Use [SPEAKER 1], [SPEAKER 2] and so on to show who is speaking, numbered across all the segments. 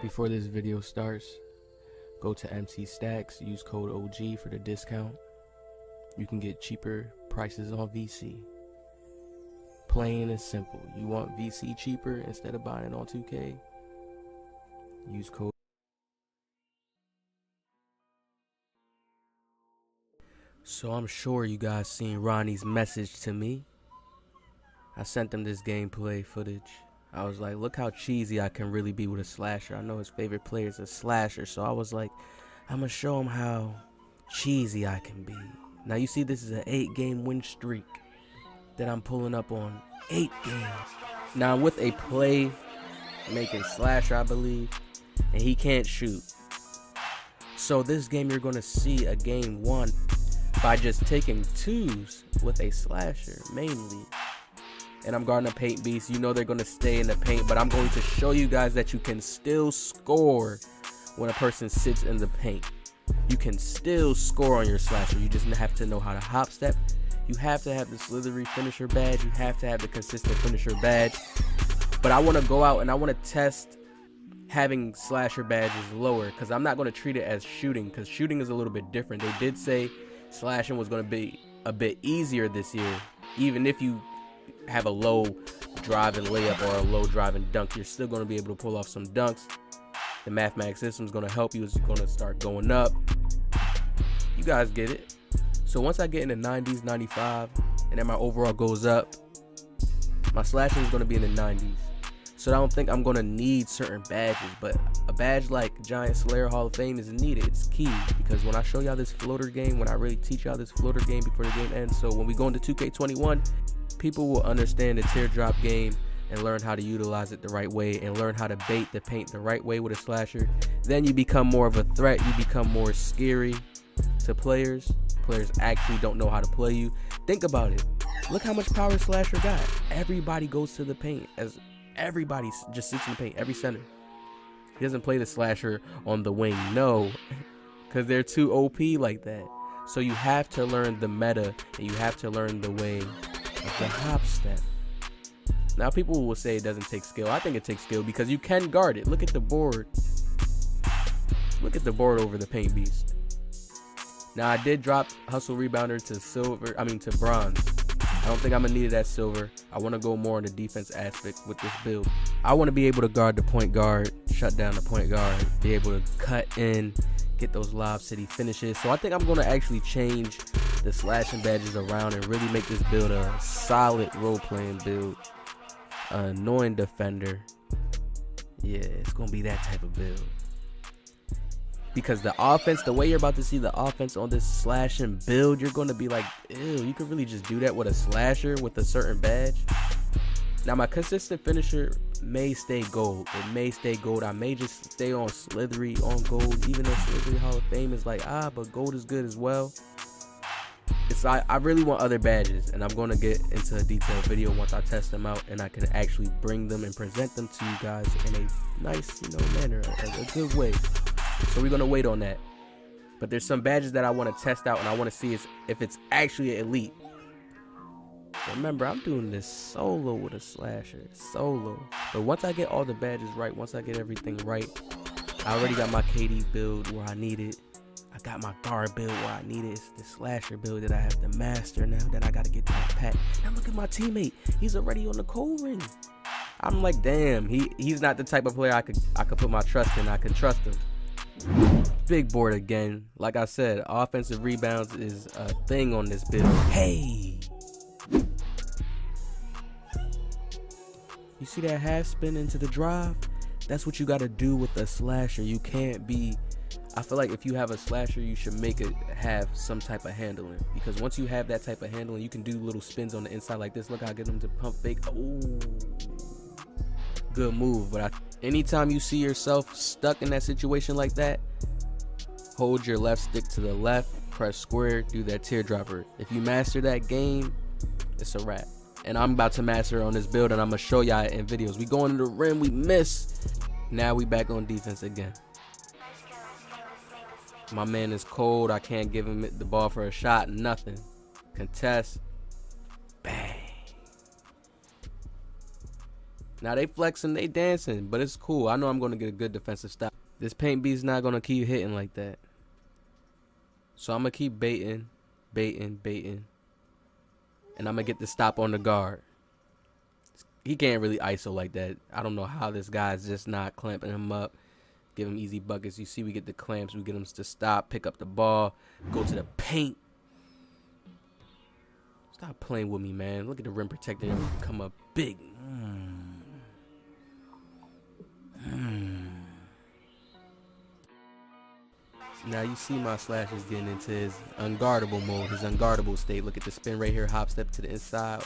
[SPEAKER 1] Before this video starts, go to MC Stacks, use code OG for the discount. You can get cheaper prices on VC. Plain and simple. You want VC cheaper instead of buying it on 2K? Use code. So I'm sure you guys seen Ronnie's message to me. I sent him this gameplay footage. I was like, look how cheesy I can really be with a slasher. I know his favorite player is a slasher, so I was like, I'm gonna show him how cheesy I can be. Now you see this is an 8-game win streak that I'm pulling up on. 8 games. Now I'm with a play making slasher, I believe, and he can't shoot. So this game you're gonna see a game won by just taking 2s with a slasher mainly. And I'm guarding a paint beast. You know they're going to stay in the paint, but I'm going to show you guys that you can still score when a person sits in the paint. You can still score on your slasher. You just have to know how to hop step. You have to have the slithery finisher badge. You have to have the consistent finisher badge. But I want to go out and I want to test having slasher badges lower, because I'm not going to treat it as shooting, because shooting is a little bit different. They did say slashing was going to be a bit easier this year. Even if you have a low drive and layup or a low drive and dunk, you're still going to be able to pull off some dunks. The mathematics system is going to help you. It's going to start going up. You guys get it. So once I get in the 90s, 95, and then my overall goes up, my slashing is going to be in the 90s. So I don't think I'm going to need certain badges, but a badge like Giant Slayer Hall of Fame is needed. It's key, because when I show y'all this floater game, when I really teach y'all this floater game before the game ends, so when we go into 2K21, people will understand the teardrop game and learn how to utilize it the right way and learn how to bait the paint the right way with a slasher. Then you become more of a threat. You become more scary to players. Players actually don't know how to play you. Think about it. Look how much power slasher got. Everybody goes to the paint. As everybody just sits in the paint. Every center. He doesn't play the slasher on the wing. No, because they're too OP like that. So you have to learn the meta and you have to learn the way of the hop step. Now people will say it doesn't take skill. I think it takes skill because you can guard it. Look at the board. Look at the board over the paint beast. Now I did drop hustle rebounder to silver. to bronze. I don't think I'm gonna need it at silver. I want to go more on the defense aspect with this build. I want to be able to guard the point guard, shut down the point guard, be able to cut in, get those Lob City finishes. So I think I'm going to actually change the slashing badges around and really make this build a solid role-playing build. An annoying defender. Yeah, it's going to be that type of build. Because the offense, the way you're about to see the offense on this slashing build, you're going to be like, ew, you could really just do that with a slasher with a certain badge. Now my consistent finisher may stay gold. It may stay gold. I may just stay on slithery on gold, even though slithery Hall of Fame is like, but gold is good as well. I really want other badges, and I'm going to get into a detailed video once I test them out and I can actually bring them and present them to you guys in a nice, manner, a good way. So we're going to wait on that. But there's some badges that I want to test out and I want to see if it's actually elite. Remember, I'm doing this solo with a slasher, solo. But once I get all the badges right, once I get everything right, I already got my KD build where I need it. I got my guard build where I need it. It's the slasher build that I have to master now that I got to get to that pack. Now look at my teammate. He's already on the cold ring. I'm like, damn, he's not the type of player I could put my trust in. I can trust him. Big board again. Like I said, offensive rebounds is a thing on this build. Hey! You see that half spin into the drive? That's what you got to do with a slasher. You can't be... I feel like if you have a slasher, you should make it have some type of handling. Because once you have that type of handling, you can do little spins on the inside like this. Look how I get them to pump fake. Oh, good move. But anytime you see yourself stuck in that situation like that, hold your left stick to the left, press square, do that teardropper. If you master that game, it's a wrap. And I'm about to master on this build, and I'm going to show y'all in videos. We go into the rim, we miss. Now we back on defense again. My man is cold. I can't give him the ball for a shot. Nothing. Contest. Bang. Now they flexing, they dancing, but it's cool. I know I'm going to get a good defensive stop. This paint beat's not going to keep hitting like that. So I'm going to keep baiting. And I'm going to get the stop on the guard. He can't really ISO like that. I don't know how this guy's just not clamping him up. Give him easy buckets. You see we get the clamps. We get him to stop, pick up the ball, go to the paint. Stop playing with me, man. Look at the rim protector and come up big. Now you see my slasher's getting into his unguardable mode, his unguardable state. Look at the spin right here, hop step to the inside.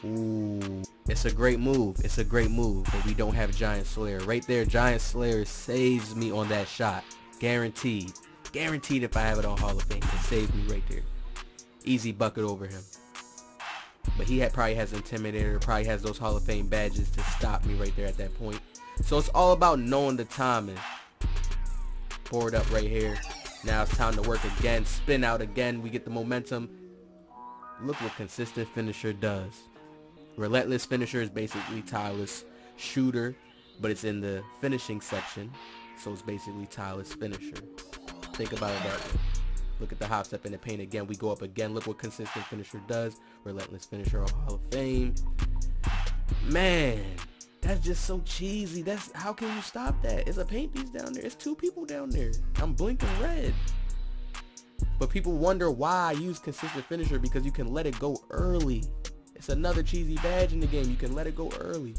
[SPEAKER 1] Ooh, it's a great move. It's a great move, but we don't have Giant Slayer. Right there, Giant Slayer saves me on that shot. Guaranteed. Guaranteed if I have it on Hall of Fame. It saves me right there. Easy bucket over him. But he probably has Intimidator, probably has those Hall of Fame badges to stop me right there at that point. So it's all about knowing the timing. Board up right here. Now it's time to work again. Spin out again. We get the momentum. Look what consistent finisher does. Relentless finisher is basically tireless shooter, but it's in the finishing section. So it's basically tireless finisher. Think about it that way. Look at the hop step in the paint again. We go up again. Look what consistent finisher does. Relentless finisher, Hall of Fame. Man, that's just so cheesy. How can you stop that? It's a paint piece down there. It's two people down there. I'm blinking red. But people wonder why I use consistent finisher, because you can let it go early. It's another cheesy badge in the game. You can let it go early.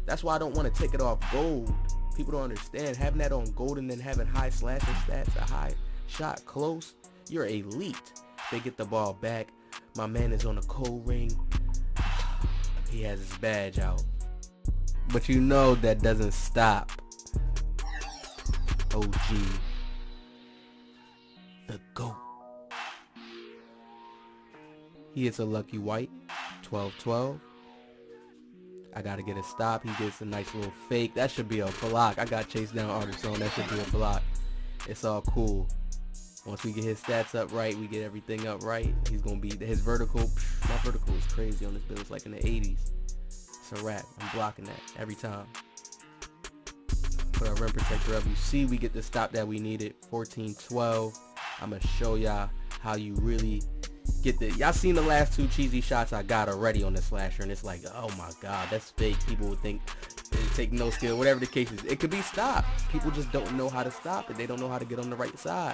[SPEAKER 1] That's why I don't want to take it off gold. People don't understand. Having that on gold and then having high slashing stats, a high shot close, you're elite. They get the ball back. My man is on a cold ring. He has his badge out. But you know that doesn't stop OG, the GOAT. He hits a lucky white. 12-12. I gotta get a stop. He gets a nice little fake. That should be a block. I got chased down Artist. That should be a block. It's all cool. Once we get his stats up right, we get everything up right, he's gonna be his vertical. My vertical is crazy on this build. It's like in the 80s. It's a wrap. I'm blocking that every time. Put our rim protector up. You see we get the stop that we needed. 14-12. I'm gonna show y'all how you really get the. Y'all seen the last two cheesy shots I got already on the slasher, and it's like, oh my god, that's fake. People would think it take no skill, whatever the case is. It could be stopped. People just don't know how to stop it. They don't know how to get on the right side.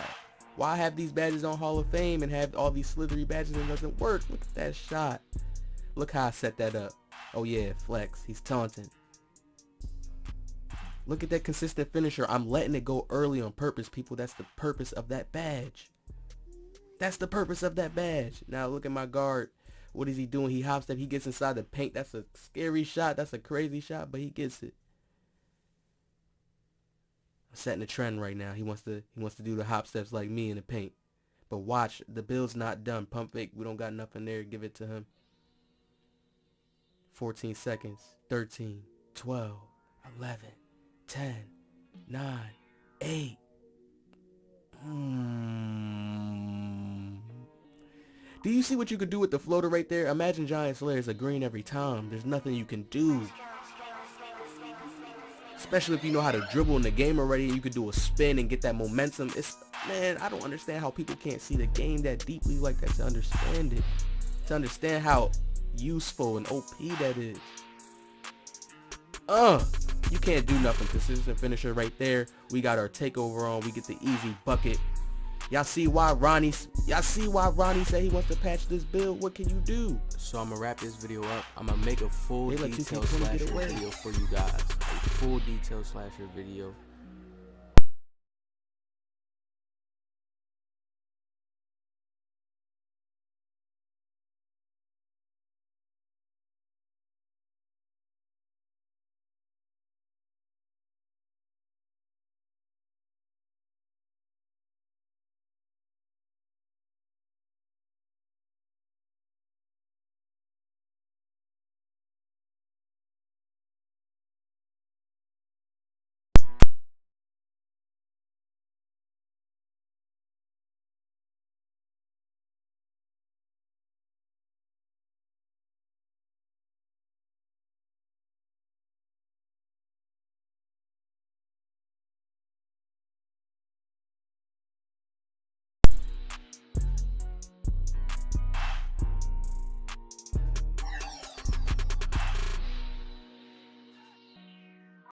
[SPEAKER 1] Why have these badges on Hall of Fame and have all these slithery badges and it doesn't work? Look at that shot. Look how I set that up. Oh yeah, flex. He's taunting. Look at that consistent finisher. I'm letting it go early on purpose, people. That's the purpose of that badge. That's the purpose of that badge. Now look at my guard. What is he doing? He hops up. He gets inside the paint. That's a scary shot. That's a crazy shot, but he gets it. I'm setting a trend right now. He wants to do the hop steps like me in the paint. But watch, the build's not done. Pump fake. We don't got nothing there. Give it to him. 14 seconds. 13, 12, 11, 10, 9, 8. Do you see what you could do with the floater right there? Imagine Giant Slayer's a green every time. There's nothing you can do. Especially if you know how to dribble in the game already. You could do a spin and get that momentum. Man, I don't understand how people can't see the game that deeply like that to understand it. To understand how useful and OP that is. You can't do nothing. Consistent finisher right there. We got our takeover on. We get the easy bucket. Y'all see why Ronnie said he wants to patch this build? What can you do? So I'm gonna wrap this video up. I'm gonna make a full detailed slasher video for you guys. A full detailed slasher video.